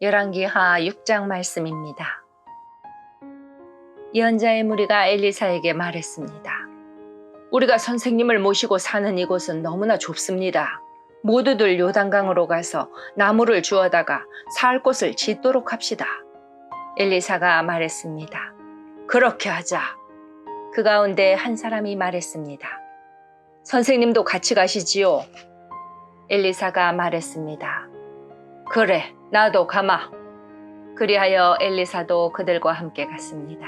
열왕기하 6장 말씀입니다. 예언자의 무리가 엘리사에게 말했습니다. 우리가 선생님을 모시고 사는 이곳은 너무나 좁습니다. 모두들 요단강으로 가서 나무를 주워다가 살 곳을 짓도록 합시다. 엘리사가 말했습니다. 그렇게 하자. 그 가운데 한 사람이 말했습니다. 선생님도 같이 가시지요. 엘리사가 말했습니다. 그래, 나도 가마. 그리하여 엘리사도 그들과 함께 갔습니다.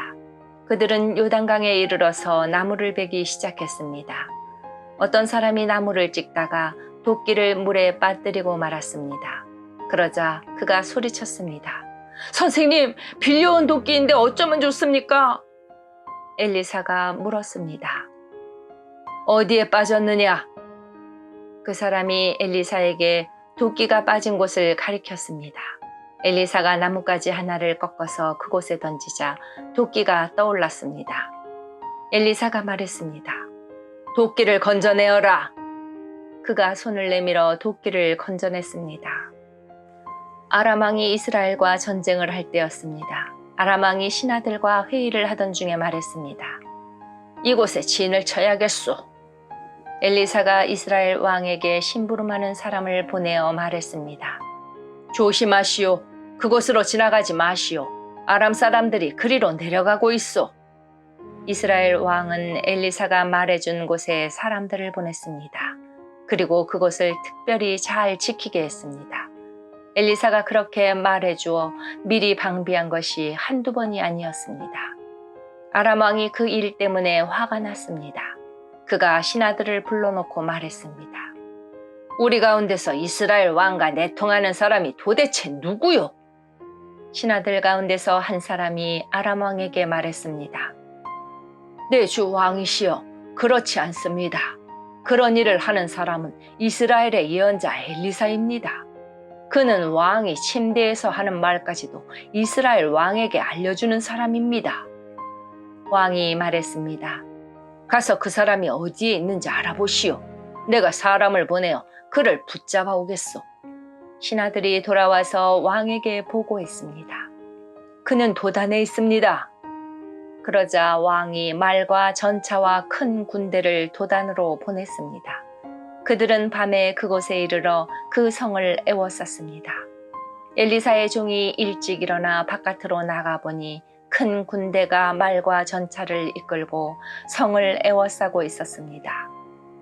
그들은 요단강에 이르러서 나무를 베기 시작했습니다. 어떤 사람이 나무를 찍다가 도끼를 물에 빠뜨리고 말았습니다. 그러자 그가 소리쳤습니다. 선생님, 빌려온 도끼인데 어쩌면 좋습니까? 엘리사가 물었습니다. 어디에 빠졌느냐? 그 사람이 엘리사에게 도끼가 빠진 곳을 가리켰습니다. 엘리사가 나뭇가지 하나를 꺾어서 그곳에 던지자 도끼가 떠올랐습니다. 엘리사가 말했습니다. 도끼를 건져내어라. 그가 손을 내밀어 도끼를 건져냈습니다. 아람 왕이 이스라엘과 전쟁을 할 때였습니다. 아람 왕이 신하들과 회의를 하던 중에 말했습니다. 이곳에 진을 쳐야겠소. 엘리사가 이스라엘 왕에게 심부름하는 사람을 보내어 말했습니다. 조심하시오. 그곳으로 지나가지 마시오. 아람 사람들이 그리로 내려가고 있소. 이스라엘 왕은 엘리사가 말해준 곳에 사람들을 보냈습니다. 그리고 그곳을 특별히 잘 지키게 했습니다. 엘리사가 그렇게 말해주어 미리 방비한 것이 한두 번이 아니었습니다. 아람 왕이 그 일 때문에 화가 났습니다. 그가 신하들을 불러놓고 말했습니다. 우리 가운데서 이스라엘 왕과 내통하는 사람이 도대체 누구요? 신하들 가운데서 한 사람이 아람 왕에게 말했습니다. 내 주 왕이시여, 그렇지 않습니다. 그런 일을 하는 사람은 이스라엘의 예언자 엘리사입니다. 그는 왕이 침대에서 하는 말까지도 이스라엘 왕에게 알려주는 사람입니다. 왕이 말했습니다. 가서 그 사람이 어디에 있는지 알아보시오. 내가 사람을 보내어 그를 붙잡아 오겠소. 신하들이 돌아와서 왕에게 보고했습니다. 그는 도단에 있습니다. 그러자 왕이 말과 전차와 큰 군대를 도단으로 보냈습니다. 그들은 밤에 그곳에 이르러 그 성을 에워쌌습니다. 엘리사의 종이 일찍 일어나 바깥으로 나가보니 큰 군대가 말과 전차를 이끌고 성을 에워싸고 있었습니다.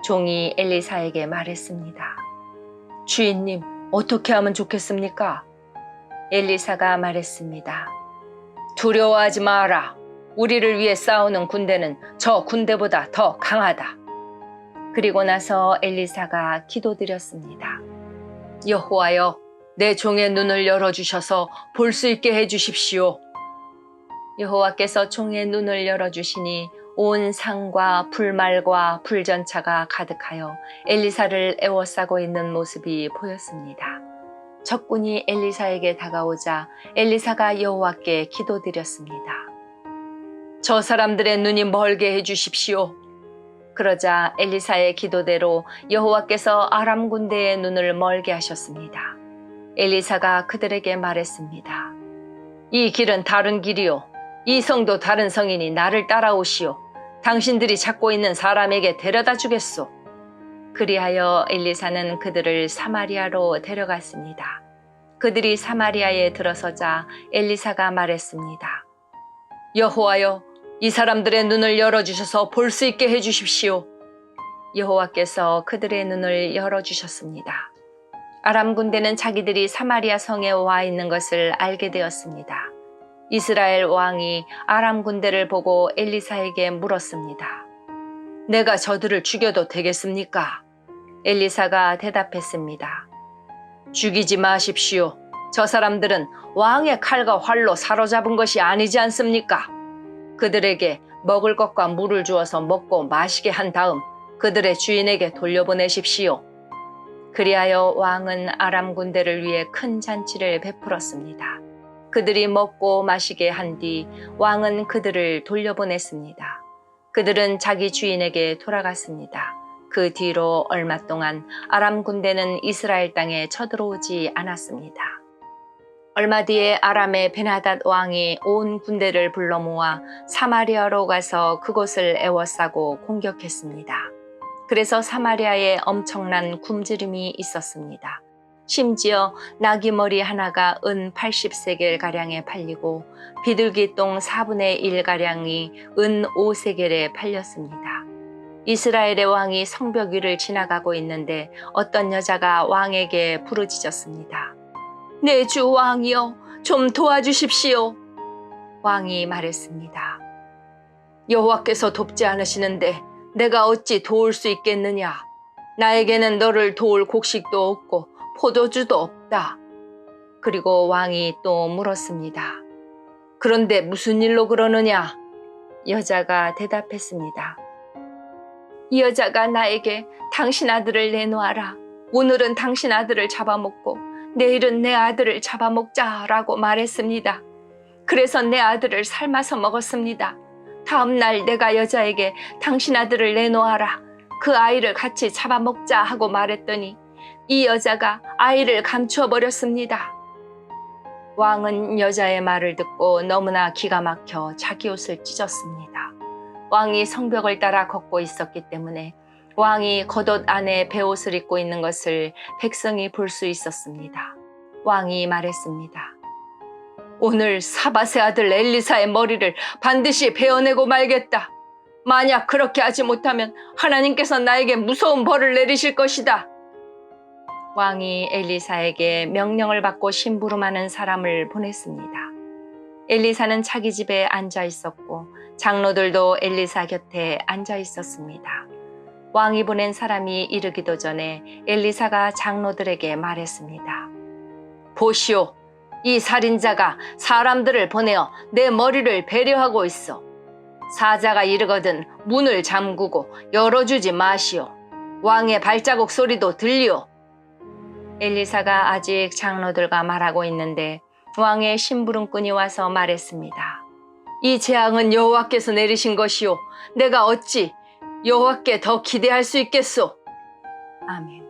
종이 엘리사에게 말했습니다. 주인님, 어떻게 하면 좋겠습니까? 엘리사가 말했습니다. 두려워하지 마라. 우리를 위해 싸우는 군대는 저 군대보다 더 강하다. 그리고 나서 엘리사가 기도드렸습니다. 여호와여, 내 종의 눈을 열어주셔서 볼 수 있게 해주십시오. 여호와께서 종의 눈을 열어주시니 온 산과 불말과 불전차가 가득하여 엘리사를 에워싸고 있는 모습이 보였습니다. 적군이 엘리사에게 다가오자 엘리사가 여호와께 기도드렸습니다. 저 사람들의 눈이 멀게 해주십시오. 그러자 엘리사의 기도대로 여호와께서 아람 군대의 눈을 멀게 하셨습니다. 엘리사가 그들에게 말했습니다. 이 길은 다른 길이요. 이 성도 다른 성이니 나를 따라오시오. 당신들이 찾고 있는 사람에게 데려다 주겠소. 그리하여 엘리사는 그들을 사마리아로 데려갔습니다. 그들이 사마리아에 들어서자 엘리사가 말했습니다. 여호와여, 이 사람들의 눈을 열어주셔서 볼 수 있게 해주십시오. 여호와께서 그들의 눈을 열어주셨습니다. 아람 군대는 자기들이 사마리아 성에 와 있는 것을 알게 되었습니다. 이스라엘 왕이 아람 군대를 보고 엘리사에게 물었습니다. 내가 저들을 죽여도 되겠습니까? 엘리사가 대답했습니다. 죽이지 마십시오. 저 사람들은 왕의 칼과 활로 사로잡은 것이 아니지 않습니까? 그들에게 먹을 것과 물을 주어서 먹고 마시게 한 다음 그들의 주인에게 돌려보내십시오. 그리하여 왕은 아람 군대를 위해 큰 잔치를 베풀었습니다. 그들이 먹고 마시게 한 뒤 왕은 그들을 돌려보냈습니다. 그들은 자기 주인에게 돌아갔습니다. 그 뒤로 얼마 동안 아람 군대는 이스라엘 땅에 쳐들어오지 않았습니다. 얼마 뒤에 아람의 베나닷 왕이 온 군대를 불러 모아 사마리아로 가서 그곳을 에워싸고 공격했습니다. 그래서 사마리아에 엄청난 굶주림이 있었습니다. 심지어 나귀머리 하나가 은 80세겔가량에 팔리고 비둘기똥 4분의 1가량이 은 5세겔에 팔렸습니다. 이스라엘의 왕이 성벽 위를 지나가고 있는데 어떤 여자가 왕에게 부르짖었습니다. 내 주 왕이여, 좀 도와주십시오. 왕이 말했습니다. 여호와께서 돕지 않으시는데 내가 어찌 도울 수 있겠느냐? 나에게는 너를 도울 곡식도 없고 포도주도 없다. 그리고 왕이 또 물었습니다. 그런데 무슨 일로 그러느냐? 여자가 대답했습니다. 이 여자가 나에게 당신 아들을 내놓아라. 오늘은 당신 아들을 잡아먹고 내일은 내 아들을 잡아먹자라고 말했습니다. 그래서 내 아들을 삶아서 먹었습니다. 다음 날 내가 여자에게 당신 아들을 내놓아라. 그 아이를 같이 잡아먹자 하고 말했더니 이 여자가 아이를 감추어 버렸습니다. 왕은 여자의 말을 듣고 너무나 기가 막혀 자기 옷을 찢었습니다. 왕이 성벽을 따라 걷고 있었기 때문에 왕이 겉옷 안에 베옷을 입고 있는 것을 백성이 볼 수 있었습니다. 왕이 말했습니다. 오늘 사밧의 아들 엘리사의 머리를 반드시 베어내고 말겠다. 만약 그렇게 하지 못하면 하나님께서 나에게 무서운 벌을 내리실 것이다. 왕이 엘리사에게 명령을 받고 심부름하는 사람을 보냈습니다. 엘리사는 자기 집에 앉아 있었고 장로들도 엘리사 곁에 앉아 있었습니다. 왕이 보낸 사람이 이르기도 전에 엘리사가 장로들에게 말했습니다. 보시오, 이 살인자가 사람들을 보내어 내 머리를 배려하고 있어. 사자가 이르거든 문을 잠그고 열어주지 마시오. 왕의 발자국 소리도 들리오. 엘리사가 아직 장로들과 말하고 있는데 왕의 심부름꾼이 와서 말했습니다. 이 재앙은 여호와께서 내리신 것이오. 내가 어찌 여호와께 더 기대할 수 있겠소? 아멘.